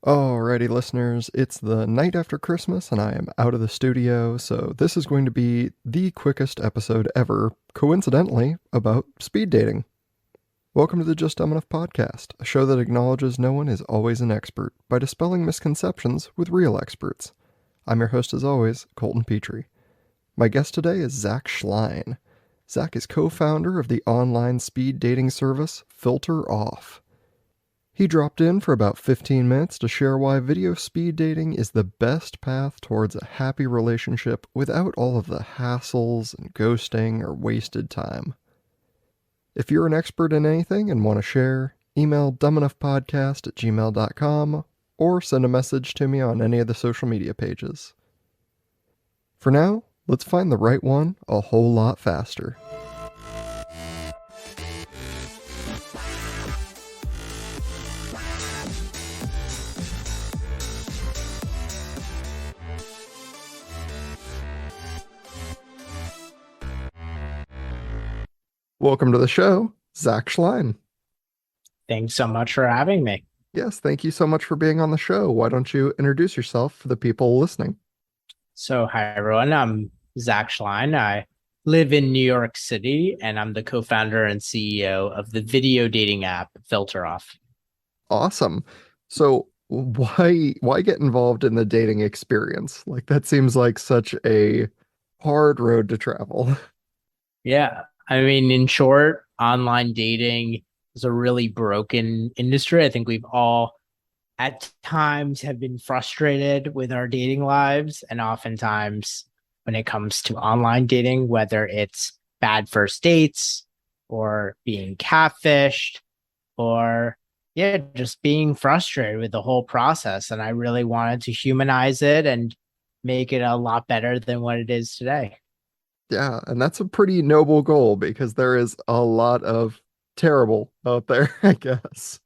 Alrighty, listeners, it's the night after Christmas and I am out of the studio, so this is going to be the quickest episode ever, coincidentally, about speed dating. Welcome to the Just Dumb Enough podcast, a show that acknowledges no one is always an expert by dispelling misconceptions with real experts. I'm your host, as always, Colton Petry. My guest today is Zach Schleien. Zach is co-founder of the online speed dating service Filter Off. He dropped in for about 15 minutes to share why video speed dating is the best path towards a happy relationship without all of the hassles and ghosting or wasted time. If you're an expert in anything and want to share, email dumbenoughpodcast@gmail.com or send a message to me on any of the social media pages. For now, let's find the right one a whole lot faster. Welcome to the show, Zach Schleien. Thanks so much for having me. Yes, thank you so much for being on the show. Why don't you introduce yourself for the people listening? So, hi, everyone. I'm Zach Schleien. I live in New York City, and I'm the co-founder and CEO of the video dating app Filter Off. Awesome. So why get involved in the dating experience? Like that seems like such a hard road to travel. Yeah, I mean, in short, online dating is a really broken industry. I think we've all at times have been frustrated with our dating lives, and oftentimes when it comes to online dating, whether it's bad first dates or being catfished or just being frustrated with the whole process. And I really wanted to humanize it and make it a lot better than what it is today. Yeah, and that's a pretty noble goal because there is a lot of terrible out there, I guess.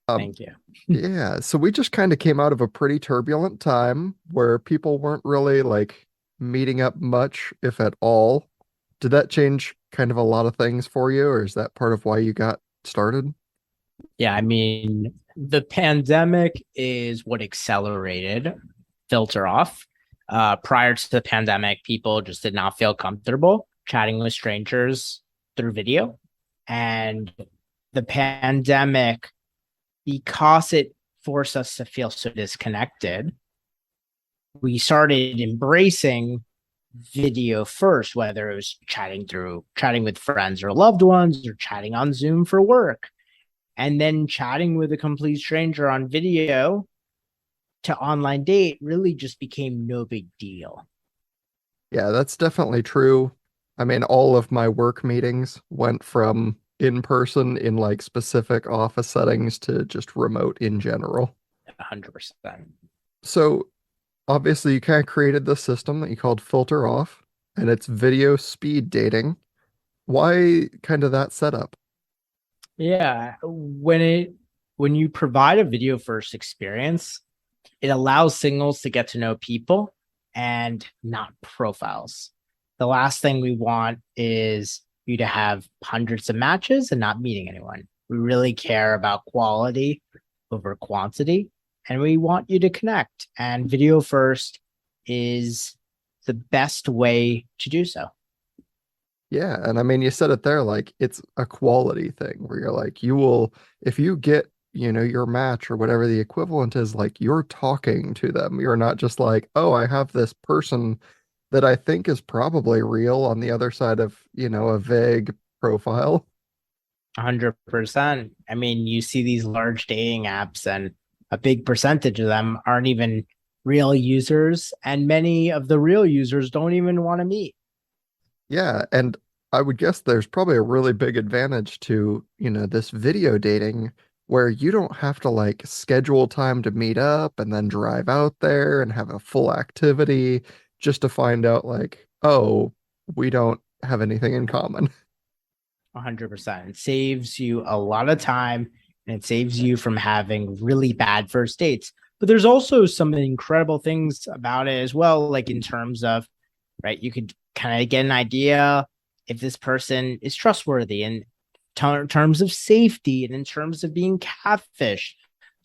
Um, Thank you. yeah, so we just kind of came out of a pretty turbulent time where people weren't really like meeting up much, if at all. Did that change kind of a lot of things for you, or is that part of why you got started? Yeah, I mean, the pandemic is what accelerated Filter Off. Prior to the pandemic, people just did not feel comfortable chatting with strangers through video. And the pandemic, because it forced us to feel so disconnected, we started embracing video first, whether it was chatting with friends or loved ones or chatting on Zoom for work. And then chatting with a complete stranger on video to online date really just became no big deal. Yeah, that's definitely true. I mean, all of my work meetings went from in person in like specific office settings to just remote in general. 100%. So obviously you kind of created this system that you called Filter Off, and it's video speed dating. Why kind of that setup? Yeah. When you provide a video first experience, it allows signals to get to know people and not profiles. The last thing we want is you to have hundreds of matches and not meeting anyone. We really care about quality over quantity, and we want you to connect. And video first is the best way to do so. Yeah, and I mean you said it there like it's a quality thing where you're like you will if you get, your match or whatever the equivalent is, like you're talking to them. You're not just like, "Oh, I have this person that I think is probably real on the other side of, a vague profile." 100%. I mean, you see these large dating apps, and a big percentage of them aren't even real users, and many of the real users don't even want to meet. Yeah, and I would guess there's probably a really big advantage to, this video dating where you don't have to like schedule time to meet up and then drive out there and have a full activity just to find out like, oh, we don't have anything in common. 100%. It saves you a lot of time, and it saves you from having really bad first dates. But there's also some incredible things about it as well, like in terms of, right, you could kind of get an idea if this person is trustworthy in terms of safety and in terms of being catfished.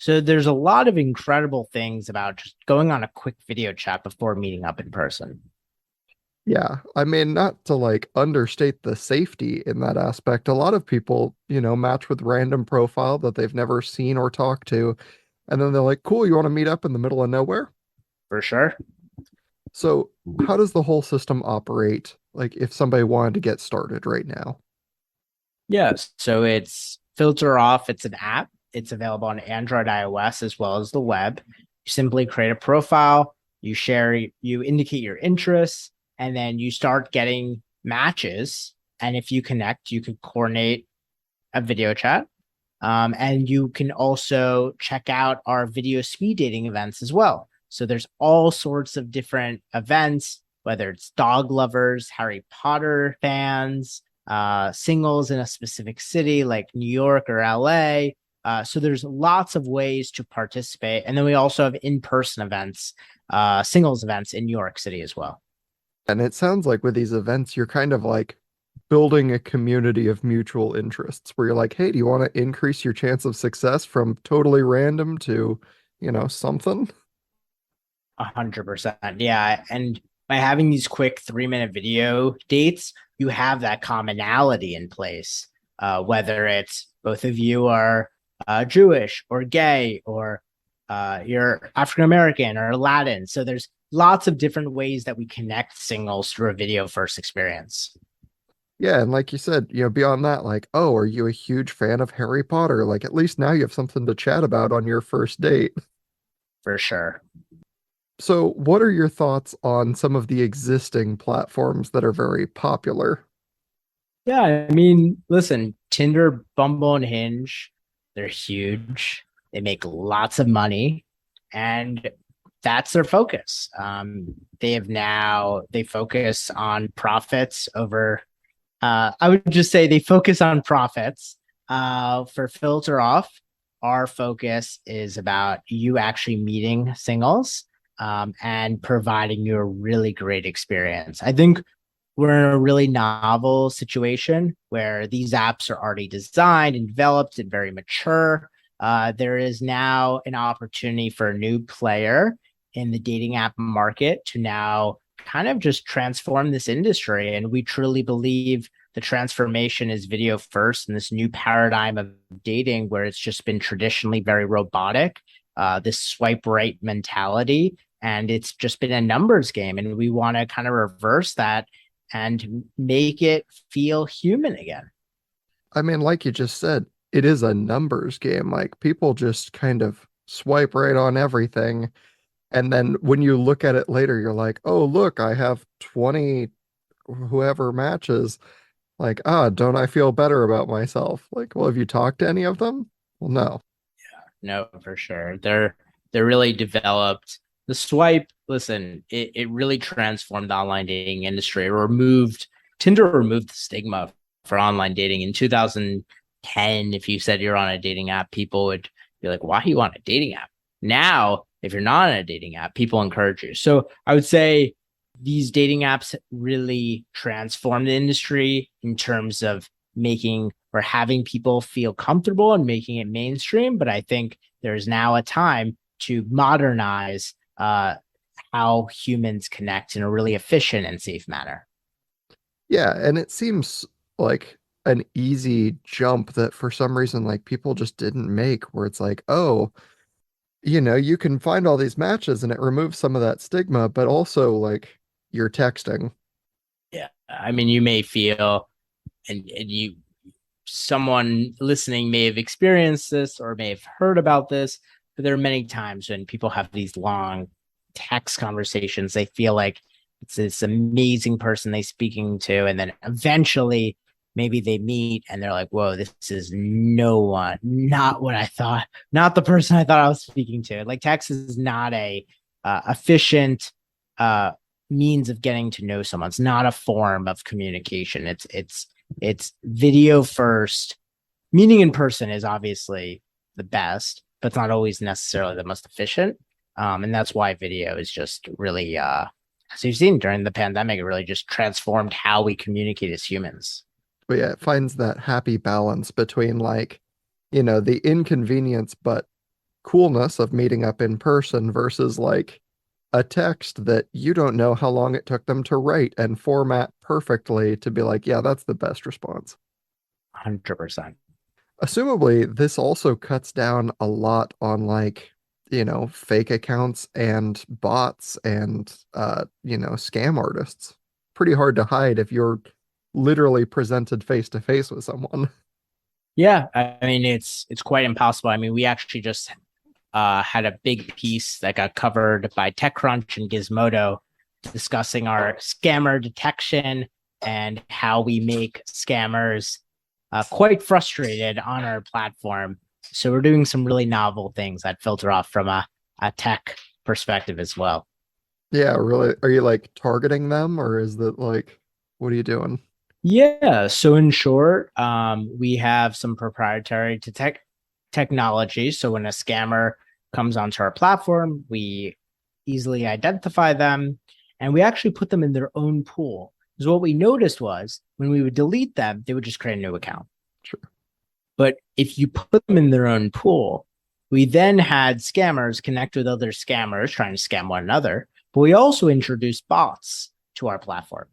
So there's a lot of incredible things about just going on a quick video chat before meeting up in person. Yeah, I mean, not to like understate the safety in that aspect. A lot of people, match with random profile that they've never seen or talked to, and then they're like, "Cool, you want to meet up in the middle of nowhere?" For sure. So, how does the whole system operate? Like, if somebody wanted to get started right now? Yes. So it's Filter Off. It's an app. It's available on Android, iOS, as well as the web. You simply create a profile, you indicate your interests, and then you start getting matches. And if you connect, you can coordinate a video chat. And you can also check out our video speed dating events as well. So there's all sorts of different events, whether it's dog lovers, Harry Potter fans, singles in a specific city like New York or LA. So there's lots of ways to participate. And then we also have in-person events, singles events in New York City as well. And it sounds like with these events, you're kind of like building a community of mutual interests where you're like, hey, do you want to increase your chance of success from totally random to, something? 100%. Yeah. And by having these quick 3-minute video dates, you have that commonality in place, whether it's both of you are Jewish or gay or you're African American or Latin. So there's lots of different ways that we connect singles through a video first experience. Yeah, and like you said, beyond that, like, oh, are you a huge fan of Harry Potter? Like, at least now you have something to chat about on your first date. For sure. So, what are your thoughts on some of the existing platforms that are very popular? Yeah, I mean, listen, Tinder, Bumble, and Hinge, they're huge. They make lots of money, and that's their focus. They focus on profits over. I would just say they focus on profits. For Filter Off, our focus is about you actually meeting singles, and providing you a really great experience. I think we're in a really novel situation where these apps are already designed and developed and very mature. There is now an opportunity for a new player in the dating app market to now kind of just transform this industry. And we truly believe the transformation is video first in this new paradigm of dating where it's just been traditionally very robotic, this swipe right mentality. And it's just been a numbers game. And we want to kind of reverse that and make it feel human again. I mean, like you just said, it is a numbers game. Like, people just kind of swipe right on everything. And then when you look at it later, you're like, oh, look, I have 20 whoever matches. Like, don't I feel better about myself? Like, well, have you talked to any of them? Well, no. No, for sure. They're really developed. The swipe, listen, it really transformed the online dating industry. Tinder removed the stigma for online dating in 2010. If you said you're on a dating app, people would be like, why are you on a dating app? Now, if you're not on a dating app, people encourage you. So I would say these dating apps really transformed the industry in terms of making or having people feel comfortable and making it mainstream. But I think there's now a time to modernize how humans connect in a really efficient and safe manner. Yeah, and it seems like an easy jump that for some reason, like, people just didn't make, where it's like, oh, you can find all these matches and it removes some of that stigma, but also like you're texting. Yeah. I mean, you may feel, and you, someone listening may have experienced this or may have heard about this, but there are many times when people have these long text conversations. They feel like it's this amazing person they speaking to, and then eventually maybe they meet and they're like, whoa, this is no one, not what I thought, not the person I thought I was speaking to. Like text is not a efficient uh means of getting to know someone. It's not a form of communication. It's video first. Meeting in person is obviously the best, but it's not always necessarily the most efficient. And that's why video is just really, as you've seen during the pandemic, it really just transformed how we communicate as humans. But yeah, it finds that happy balance between like, the inconvenience, but coolness of meeting up in person versus like a text that you don't know how long it took them to write and format perfectly to be like, yeah, that's the best response. 100%. Assumably, this also cuts down a lot on like, fake accounts and bots and scam artists. Pretty hard to hide if you're literally presented face to face with someone. Yeah, I mean it's quite impossible. I mean, we actually just had a big piece that got covered by TechCrunch and Gizmodo discussing our scammer detection and how we make scammers quite frustrated on our platform. So we're doing some really novel things that filter off from a tech perspective as well. Yeah, really. Are you like targeting them or is that like, what are you doing? Yeah. So in short, we have some proprietary technology. So when a scammer comes onto our platform, we easily identify them and we actually put them in their own pool. Because what we noticed was when we would delete them, they would just create a new account. Sure. But if you put them in their own pool, we then had scammers connect with other scammers trying to scam one another. But we also introduced bots to our platform,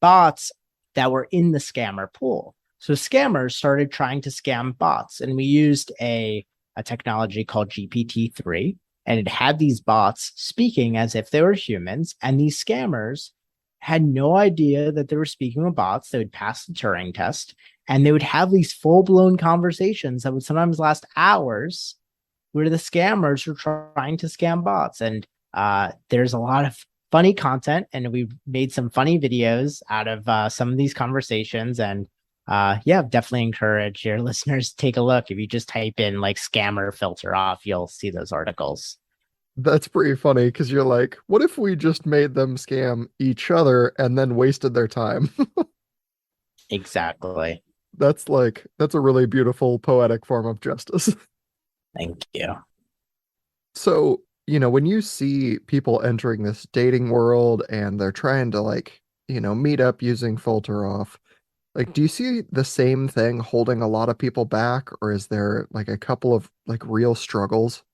bots that were in the scammer pool. So scammers started trying to scam bots, and we used a technology called GPT-3, and it had these bots speaking as if they were humans, and these scammers had no idea that they were speaking with bots. They would pass the Turing test, and they would have these full-blown conversations that would sometimes last hours where the scammers were trying to scam bots. And there's a lot of funny content, and we've made some funny videos out of some of these conversations. And yeah, definitely encourage your listeners to take a look. If you just type in like scammer filter off, you'll see those articles. That's pretty funny because you're like, what if we just made them scam each other and then wasted their time? Exactly. That's a really beautiful poetic form of justice. Thank you. So, when you see people entering this dating world and they're trying to like, meet up using filter off, like, do you see the same thing holding a lot of people back, or is there like a couple of like real struggles?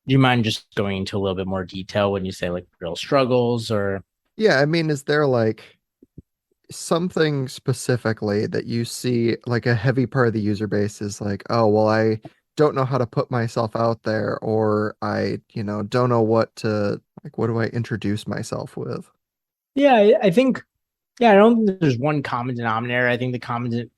Do you mind just going into a little bit more detail when you say like real struggles or Yeah, I mean, is there like something specifically that you see like a heavy part of the user base is like, oh, well, I don't know how to put myself out there, or I, don't know what to like, what do I introduce myself with? yeah, I think yeah, I don't think there's one common denominator. I think the common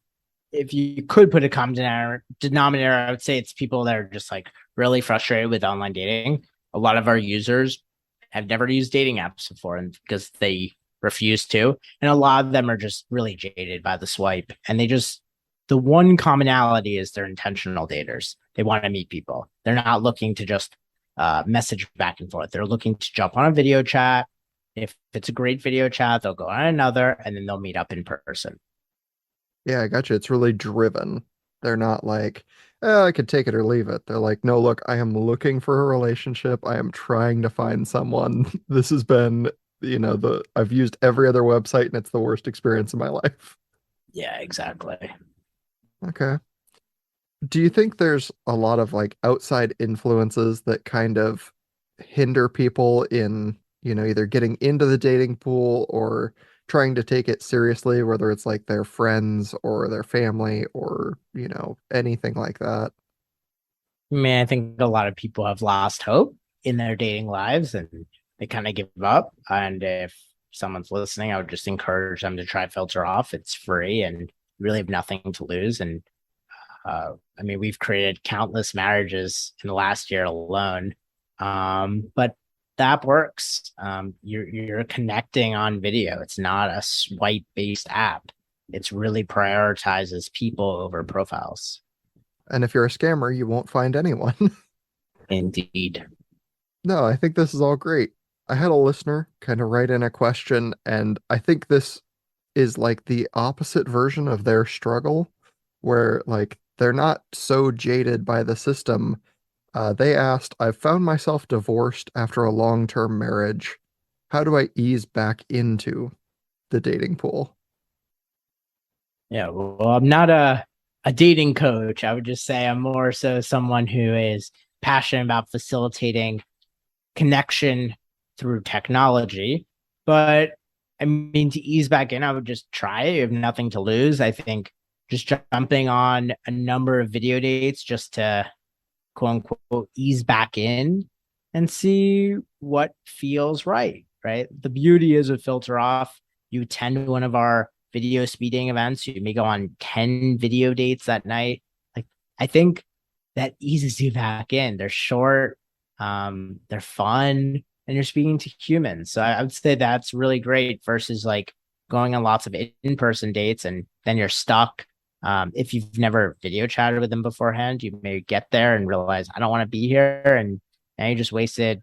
if you could put a common denominator, I would say it's people that are just like really frustrated with online dating. A lot of our users have never used dating apps before, and because they refuse to, and a lot of them are just really jaded by the swipe, and they just the one commonality is they're intentional daters. They want to meet people. They're not looking to just message back and forth. They're looking to jump on a video chat. If it's a great video chat, they'll go on another, and then they'll meet up in person. Yeah, I got you. It's really driven. They're not like, I could take it or leave it. They're like, no, look, I am looking for a relationship. I am trying to find someone. This has been, the I've used every other website and it's the worst experience of my life. Yeah, exactly. Okay. Do you think there's a lot of like outside influences that kind of hinder people in, either getting into the dating pool or trying to take it seriously, whether it's like their friends or their family or, anything like that? I mean, I think a lot of people have lost hope in their dating lives and they kind of give up. And if someone's listening, I would just encourage them to try Filter Off. It's free and you really have nothing to lose. And I mean, we've created countless marriages in the last year alone. But that works. You're connecting on video. It's not a swipe based app. It's really prioritizes people over profiles. And if you're a scammer, you won't find anyone. Indeed. No, I think this is all great. I had a listener kind of write in a question, and I think this is like the opposite version of their struggle, where like they're not so jaded by the system. They asked, I've found myself divorced after a long-term marriage. How do I ease back into the dating pool? Yeah, well, I'm not a dating coach. I would just say I'm more so someone who is passionate about facilitating connection through technology. But I mean, to ease back in, I would just try it. You have nothing to lose. I think just jumping on a number of video dates just to quote unquote ease back in and see what feels right. Right. The beauty is with Filter Off, you attend one of our video speeding events, you may go on 10 video dates that night. Like, I think that eases you back in. They're short, they're fun, and you're speaking to humans. So I would say that's really great versus like going on lots of in-person dates and then you're stuck. If you've never video chatted with them beforehand, you may get there and realize I don't want to be here, and now you just wasted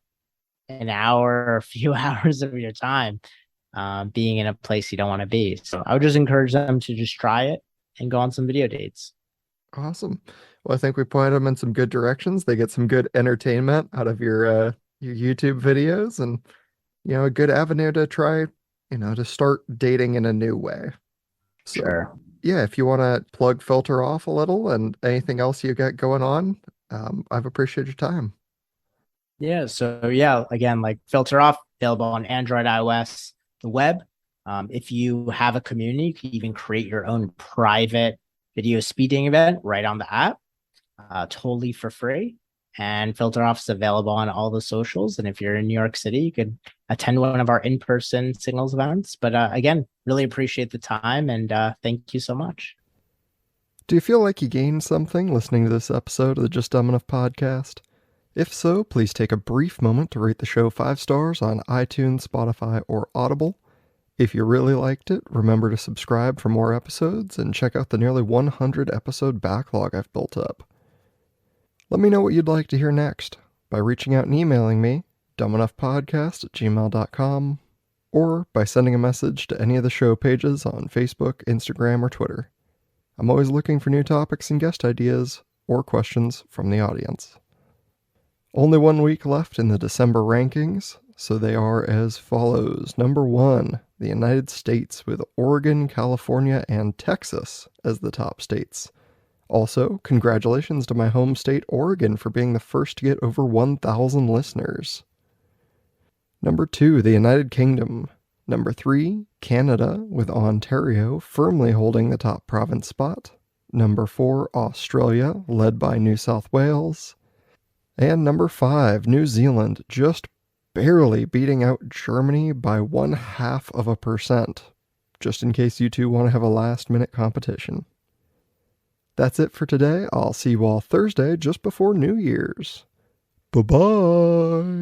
an hour or a few hours of your time being in a place you don't want to be. So I would just encourage them to just try it and go on some video dates. Awesome. Well, I think we pointed them in some good directions. They get some good entertainment out of your YouTube videos, and a good avenue to try, to start dating in a new way. So, Sure. yeah, if you want to plug Filter Off a little and anything else you got going on, I've appreciated your time. Yeah. So yeah, again, like Filter Off, available on Android, iOS, the web. If you have a community, you can even create your own private video speeding event right on the app, totally for free. And Filter Off is available on all the socials. And if you're in New York City, you could attend one of our in-person signals events. But again, really appreciate the time and thank you so much. Do you feel like you gained something listening to this episode of the Just Dumb Enough podcast? If so, please take a brief moment to rate the show 5 stars on iTunes, Spotify, or Audible. If you really liked it, remember to subscribe for more episodes and check out the nearly 100 episode backlog I've built up. Let me know what you'd like to hear next by reaching out and emailing me, dumbenoughpodcast@gmail.com, or by sending a message to any of the show pages on Facebook, Instagram, or Twitter. I'm always looking for new topics and guest ideas or questions from the audience. Only 1 week left in the December rankings, so they are as follows. Number 1, the United States, with Oregon, California, and Texas as the top states. Also, congratulations to my home state, Oregon, for being the first to get over 1,000 listeners. Number 2, the United Kingdom. Number 3, Canada, with Ontario firmly holding the top province spot. Number 4, Australia, led by New South Wales. And number 5, New Zealand, just barely beating out Germany by 0.5%, just in case you two want to have a last-minute competition. That's it for today. I'll see you all Thursday just before New Year's. Bye-bye!